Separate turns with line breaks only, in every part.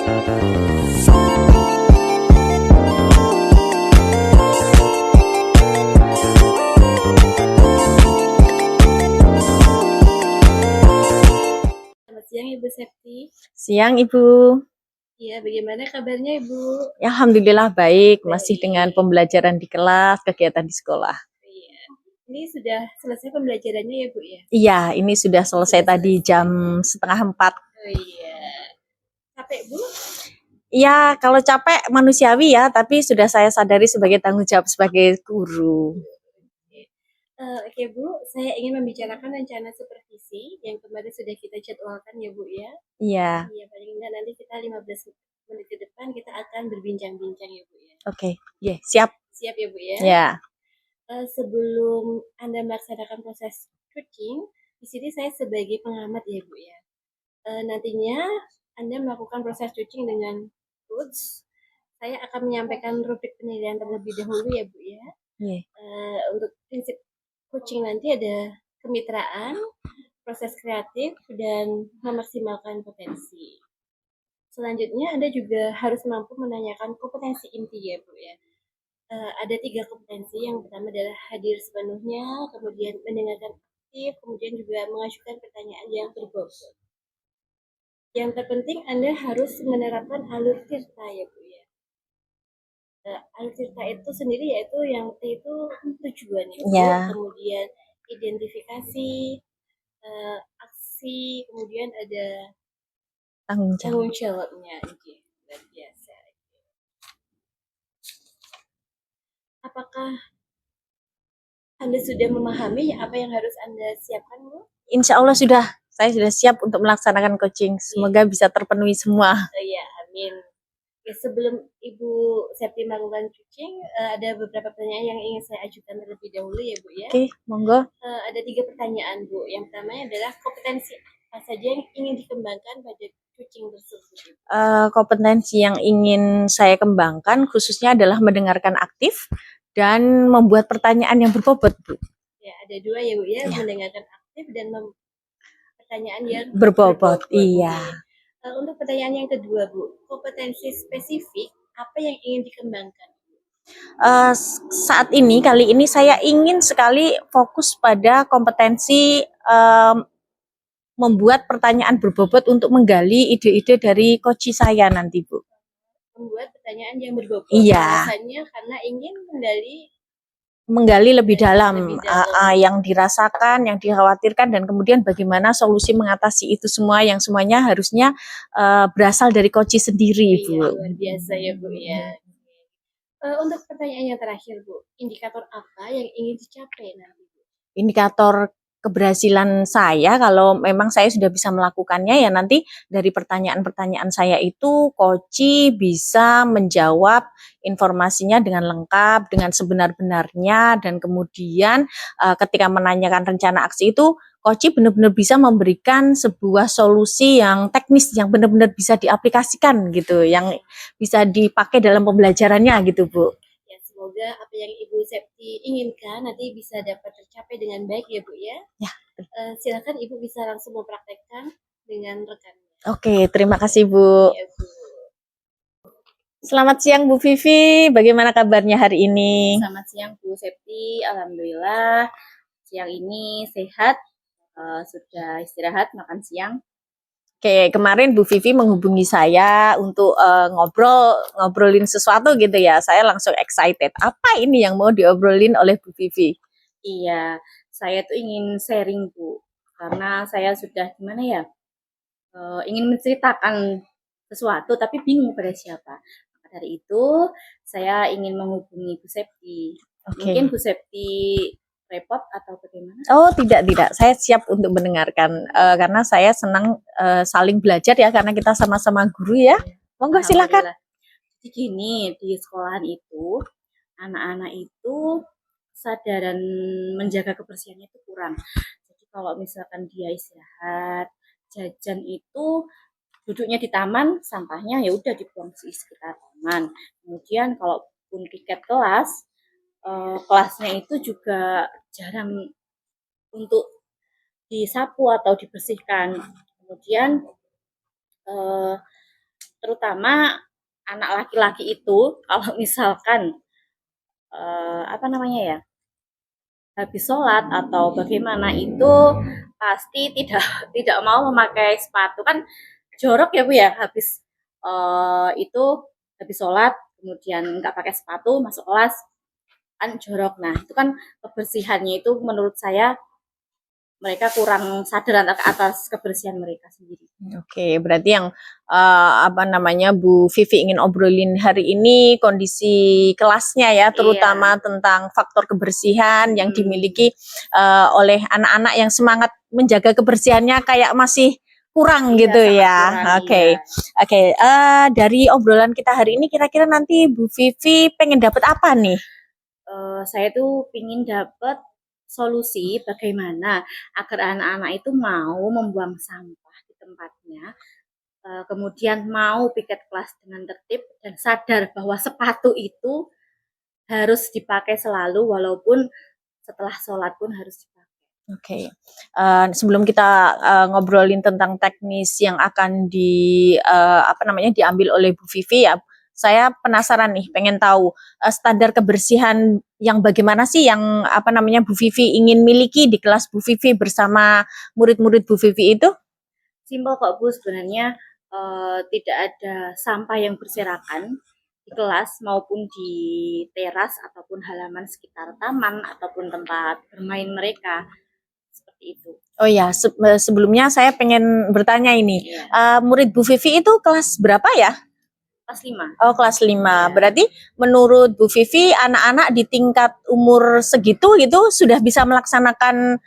Selamat siang Ibu Septi.
Siang Ibu.
Iya, bagaimana kabarnya Ibu?
Ya, alhamdulillah baik, masih dengan pembelajaran di kelas, kegiatan di sekolah.
Iya. Ini sudah selesai pembelajarannya ya Bu ya?
Iya, ini sudah selesai tadi jam 3:30.
Oh iya. Capek Bu?
Iya, kalau capek manusiawi ya, tapi sudah saya sadari sebagai tanggung jawab sebagai guru.
Oke Bu, saya ingin membicarakan rencana supervisi yang kemarin sudah kita jadwalkan ya Bu ya.
Iya.
Iya, paling enggak nanti kita 15 menit ke depan kita akan berbincang-bincang ya Bu ya.
Oke, yeah, siap.
Siap ya Bu ya?
Ya.
Sebelum Anda melaksanakan proses coaching, di sini saya sebagai pengamat ya Bu ya. Nantinya Anda melakukan proses coaching dengan coach. Saya akan menyampaikan rubrik penilaian terlebih dahulu ya Bu ya.
Yeah.
Untuk prinsip coaching nanti ada kemitraan, proses kreatif, dan memaksimalkan potensi. Selanjutnya Anda juga harus mampu menanyakan kompetensi inti ya Bu ya. Ada 3 kompetensi. Yang pertama adalah hadir sepenuhnya, kemudian mendengarkan aktif, kemudian juga mengajukan pertanyaan yang berbobot. Yang terpenting Anda harus menerapkan alur tirta ya Bu ya. Alur tirta itu sendiri yaitu yang T itu tujuan ya Bu, kemudian identifikasi, aksi, kemudian ada tanggung jawabnya. Luar biasa. Apakah Anda sudah memahami apa yang harus Anda siapkan Bu?
Insya Allah sudah. Saya sudah siap untuk melaksanakan coaching. Semoga bisa terpenuhi semua.
Iya, amin. Ya, sebelum Ibu Septi melakukan coaching, ada beberapa pertanyaan yang ingin saya ajukan terlebih dahulu ya Bu ya.
Oke, monggo.
Ada 3 pertanyaan Bu. Yang pertama adalah kompetensi apa saja yang ingin dikembangkan pada coaching tersebut?
Kompetensi yang ingin saya kembangkan khususnya adalah mendengarkan aktif dan membuat pertanyaan yang berbobot, Bu.
Ya, ada 2 ya Bu ya, mendengarkan aktif dan pertanyaan yang
berbobot. Iya.
Untuk pertanyaan yang kedua Bu, kompetensi spesifik apa yang ingin dikembangkan?
Saat ini, kali ini saya ingin sekali fokus pada kompetensi membuat pertanyaan berbobot untuk menggali ide-ide dari coach saya nanti, Bu.
Membuat pertanyaan yang berbobot.
Iya.
Alasannya karena ingin
menggali lebih dalam yang dirasakan, yang dikhawatirkan, dan kemudian bagaimana solusi mengatasi itu semua yang semuanya harusnya berasal dari coach sendiri, Bu.
Iya, luar biasa ya Bu ya. Untuk pertanyaan yang terakhir Bu, indikator apa yang ingin dicapai nanti Bu?
Indikator keberhasilan saya kalau memang saya sudah bisa melakukannya ya nanti dari pertanyaan-pertanyaan saya itu coach bisa menjawab informasinya dengan lengkap, dengan sebenar-benarnya, dan kemudian ketika menanyakan rencana aksi itu coach benar-benar bisa memberikan sebuah solusi yang teknis yang benar-benar bisa diaplikasikan gitu, yang bisa dipakai dalam pembelajarannya gitu Bu.
Semoga apa yang Ibu Septi inginkan nanti bisa dapat tercapai dengan baik ya Bu ya.
Ya.
Silakan Ibu bisa langsung mempraktekkan dengan rekannya.
Oke, terima kasih Bu.
Ya, Bu.
Selamat siang Bu Vivi, bagaimana kabarnya hari ini?
Selamat siang Bu Septi, alhamdulillah siang ini sehat, sudah istirahat, makan siang.
Oke, kemarin Bu Vivi menghubungi saya untuk ngobrolin sesuatu gitu ya. Saya langsung excited. Apa ini yang mau diobrolin oleh Bu Vivi?
Iya, saya tuh ingin sharing Bu, karena saya sudah gimana ya, ingin menceritakan sesuatu tapi bingung pada siapa. Maka dari itu saya ingin menghubungi Bu Septi. Mungkin Bu Septi repot atau bagaimana?
Oh tidak, saya siap untuk mendengarkan karena saya senang saling belajar ya karena kita sama-sama guru ya. Monggo silakan.
Jadi gini, di sekolahan itu anak-anak itu kesadaran menjaga kebersihannya itu kurang. Jadi kalau misalkan dia istirahat, jajan itu duduknya di taman, sampahnya ya udah dibuang di sekitar taman. Kemudian kalaupun tiket kelas, kelasnya itu juga jarang untuk disapu atau dibersihkan. Kemudian terutama anak laki-laki itu kalau misalkan apa namanya ya, habis sholat atau bagaimana itu pasti tidak tidak mau memakai sepatu, kan jorok ya Bu ya, habis itu habis sholat kemudian nggak pakai sepatu masuk kelas kan jorok. Nah itu kan kebersihannya itu menurut saya mereka kurang sadar atas kebersihan mereka sendiri.
Oke, berarti yang apa namanya Bu Vivi ingin obrolin hari ini kondisi kelasnya ya, terutama tentang faktor kebersihan yang dimiliki oleh anak-anak yang semangat menjaga kebersihannya kayak masih kurang gitu ya. Oke. Dari obrolan kita hari ini kira-kira nanti Bu Vivi pengen dapat apa nih?
Saya tuh pingin dapat solusi bagaimana agar anak-anak itu mau membuang sampah di tempatnya, kemudian mau piket kelas dengan tertib dan sadar bahwa sepatu itu harus dipakai selalu walaupun setelah sholat pun harus dipakai.
Oke, sebelum kita ngobrolin tentang teknis yang akan apa namanya diambil oleh Bu Vivi ya, saya penasaran nih, pengen tahu standar kebersihan yang bagaimana sih yang apa namanya Bu Vivi ingin miliki di kelas Bu Vivi bersama murid-murid Bu Vivi itu?
Simpel kok Bu, sebenarnya tidak ada sampah yang berserakan di kelas maupun di teras ataupun halaman sekitar taman ataupun tempat bermain mereka, seperti itu.
Oh ya, sebelumnya saya pengen bertanya ini, murid Bu Vivi itu kelas berapa ya?
Kelas 5.
Oh, kelas 5. Berarti menurut Bu Vivi anak-anak di tingkat umur segitu gitu sudah bisa melaksanakan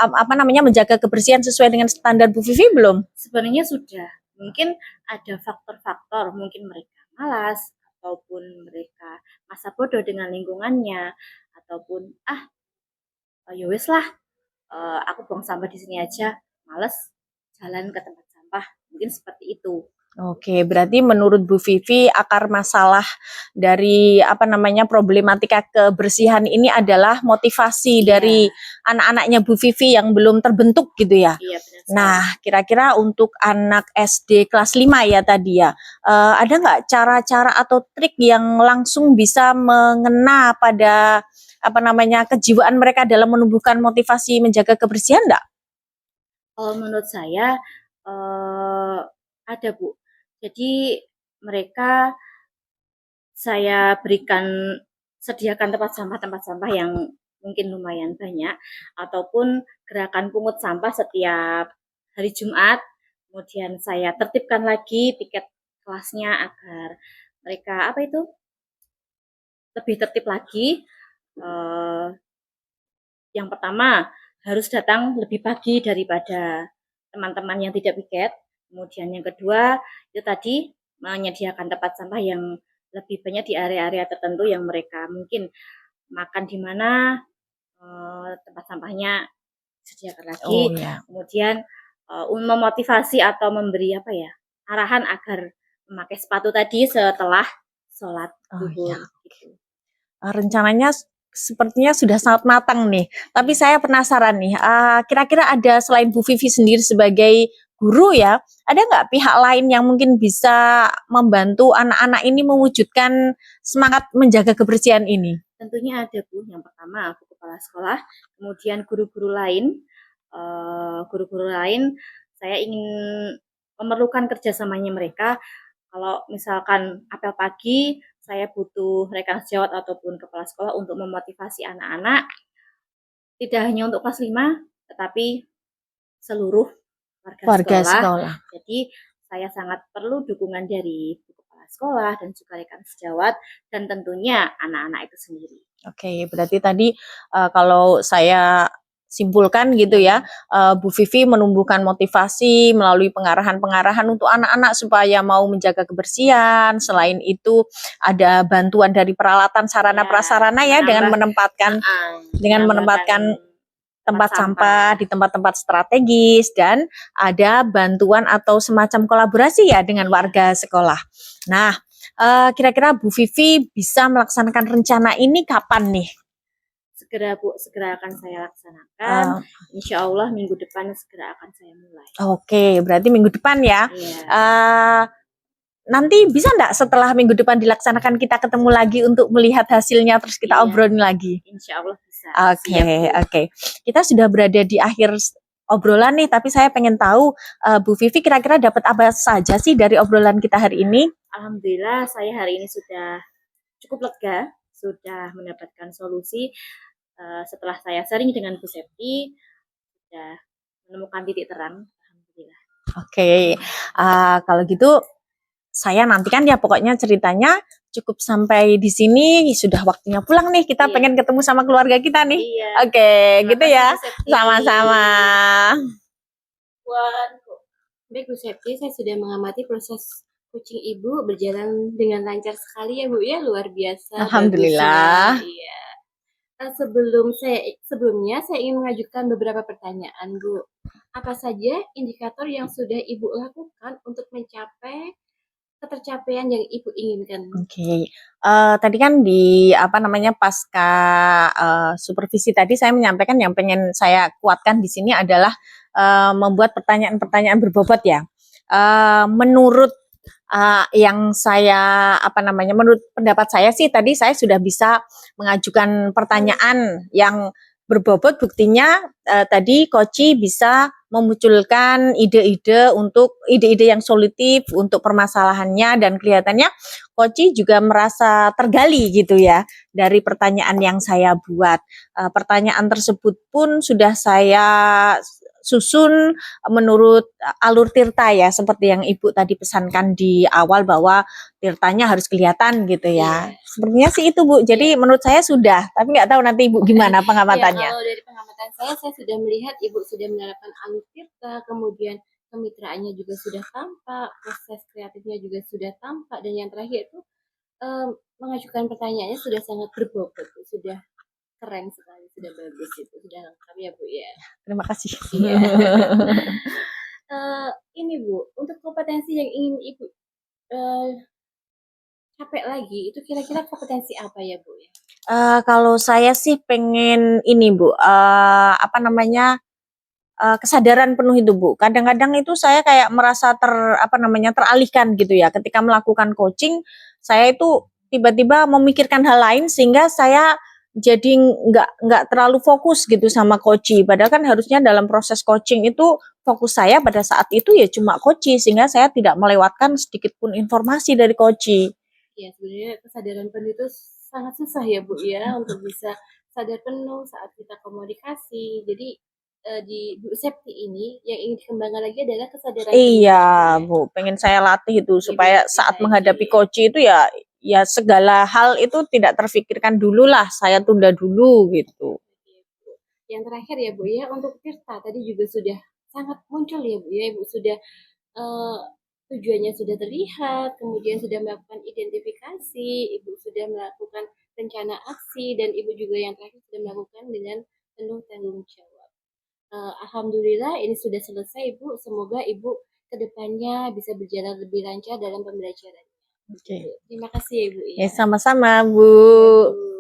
apa namanya menjaga kebersihan sesuai dengan standar Bu Vivi belum?
Sebenarnya sudah. Mungkin ada faktor-faktor, mungkin mereka malas ataupun mereka masa bodoh dengan lingkungannya ataupun ya wes lah, aku buang sampah di sini aja, males jalan ke tempat sampah. Mungkin seperti itu.
Oke, berarti menurut Bu Vivi akar masalah dari apa namanya problematika kebersihan ini adalah motivasi dari anak-anaknya Bu Vivi yang belum terbentuk gitu ya.
Iya, benar.
Nah, kira-kira untuk anak SD kelas 5 ya tadi ya, ada nggak cara-cara atau trik yang langsung bisa mengena pada apa namanya kejiwaan mereka dalam menumbuhkan motivasi menjaga kebersihan enggak?
Menurut saya ada Bu. Jadi mereka saya sediakan tempat sampah yang mungkin lumayan banyak ataupun gerakan pungut sampah setiap hari Jumat. Kemudian saya tertibkan lagi piket kelasnya agar mereka lebih tertib lagi. Yang pertama harus datang lebih pagi daripada teman-teman yang tidak piket. Kemudian yang kedua itu tadi menyediakan tempat sampah yang lebih banyak di area-area tertentu yang mereka mungkin makan di mana, tempat sampahnya disediakan lagi. Kemudian memotivasi atau memberi arahan agar memakai sepatu tadi setelah sholat zuhur. Gitu.
Rencananya sepertinya sudah sangat matang nih. Tapi saya penasaran nih, kira-kira ada selain Bu Vivi sendiri sebagai guru ya, ada nggak pihak lain yang mungkin bisa membantu anak-anak ini mewujudkan semangat menjaga kebersihan ini?
Tentunya ada Bu. Yang pertama Bu Kepala Sekolah, kemudian guru-guru lain. Guru-guru lain saya ingin memerlukan kerjasamanya mereka. Kalau misalkan apel pagi, saya butuh rekan sejawat ataupun kepala sekolah untuk memotivasi anak-anak, tidak hanya untuk kelas 5, tetapi seluruh warga sekolah. Jadi saya sangat perlu dukungan dari kepala sekolah dan juga rekan sejawat dan tentunya anak-anak itu sendiri.
Oke, berarti tadi kalau saya simpulkan gitu ya, Bu Vivi menumbuhkan motivasi melalui pengarahan-pengarahan untuk anak-anak supaya mau menjaga kebersihan. Selain itu ada bantuan dari peralatan sarana prasarana ya dengan menempatkan tempat sampah di tempat-tempat strategis dan ada bantuan atau semacam kolaborasi ya dengan warga sekolah. Nah, kira-kira Bu Vivi bisa melaksanakan rencana ini kapan nih?
Segera Bu, segera akan saya laksanakan. Insya Allah minggu depan segera akan saya mulai.
Oke, berarti minggu depan ya. nanti bisa enggak setelah minggu depan dilaksanakan kita ketemu lagi untuk melihat hasilnya terus kita
Iya.
obrolin lagi?
Insya Allah bisa.
Oke,
Siap, Bu.
oke. Kita sudah berada di akhir obrolan nih, tapi saya pengen tahu Bu Vivi kira-kira dapat apa saja sih dari obrolan kita hari ini?
Alhamdulillah saya hari ini sudah cukup lega, sudah mendapatkan solusi setelah saya sharing dengan Bu Septi, sudah menemukan titik terang. Alhamdulillah.
Oke, kalau gitu saya nantikan ya pokoknya ceritanya cukup sampai di sini, sudah waktunya pulang nih. Kita
Iya.
pengen ketemu sama keluarga kita nih.
Iya.
Oke,
Terima
gitu
kasih,
ya.
Bu Septi.
Sama-sama.
Baik Bu Septi, saya sudah mengamati proses kucing Ibu berjalan dengan lancar sekali ya Bu ya, luar biasa.
Alhamdulillah.
Bagusnya. Iya. Sebelumnya saya ingin mengajukan beberapa pertanyaan Bu. Apa saja indikator yang sudah Ibu lakukan untuk mencapai ketercapaian yang Ibu inginkan?
Oke, tadi kan di apa namanya pasca supervisi tadi saya menyampaikan yang pengen saya kuatkan di sini adalah membuat pertanyaan-pertanyaan berbobot ya. Menurut yang saya apa namanya, menurut pendapat saya sih tadi saya sudah bisa mengajukan pertanyaan yang berbobot. Buktinya tadi Koci bisa memunculkan ide-ide yang solutif untuk permasalahannya, dan kelihatannya Koci juga merasa tergali gitu ya dari pertanyaan yang saya buat. Pertanyaan tersebut pun sudah saya susun menurut alur Tirta ya, seperti yang Ibu tadi pesankan di awal bahwa Tirtanya harus kelihatan gitu ya. Sepertinya sih itu Bu. Jadi menurut saya sudah, tapi nggak tahu nanti Ibu gimana pengamatannya.
Ya, kalau dari pengamatan saya sudah melihat Ibu sudah menerapkan alur Tirta, kemudian kemitraannya juga sudah tampak, proses kreatifnya juga sudah tampak, dan yang terakhir itu mengajukan pertanyaannya sudah sangat berbobot, sudah keren sekali, sudah bagus, itu sudah lengkap ya Bu ya.
Terima kasih.
Iya. Ini Bu, untuk kompetensi yang ingin Ibu capai lagi, itu kira-kira kompetensi apa ya Bu ya?
Kalau saya sih pengen ini Bu, apa namanya, kesadaran penuh itu Bu. Kadang-kadang itu saya kayak merasa teralihkan gitu ya. Ketika melakukan coaching, saya itu tiba-tiba memikirkan hal lain sehingga saya jadi nggak terlalu fokus gitu sama coaching. Padahal kan harusnya dalam proses coaching itu fokus saya pada saat itu ya cuma coaching, sehingga saya tidak melewatkan sedikit pun informasi dari coaching.
Ya, sebenarnya kesadaran penuh itu sangat susah ya Bu ya, untuk bisa sadar penuh saat kita komunikasi. Jadi di Bu Septi ini yang ingin dikembangkan lagi adalah kesadaran penuh.
Iya Bu, pengen saya latih itu supaya saat menghadapi coaching itu ya segala hal itu tidak terfikirkan dulu lah, saya tunda dulu gitu.
Yang terakhir ya Bu ya, untuk Tirta tadi juga sudah sangat muncul ya Bu ya, Ibu sudah tujuannya sudah terlihat, kemudian sudah melakukan identifikasi, Ibu sudah melakukan rencana aksi, dan Ibu juga yang terakhir sudah melakukan dengan penuh tanggung jawab. Alhamdulillah ini sudah selesai Ibu, semoga Ibu kedepannya bisa berjalan lebih lancar dalam pembelajarannya.
Oke.
Terima kasih ya Ibu ya.
Ya sama-sama Bu.
Ya, Bu.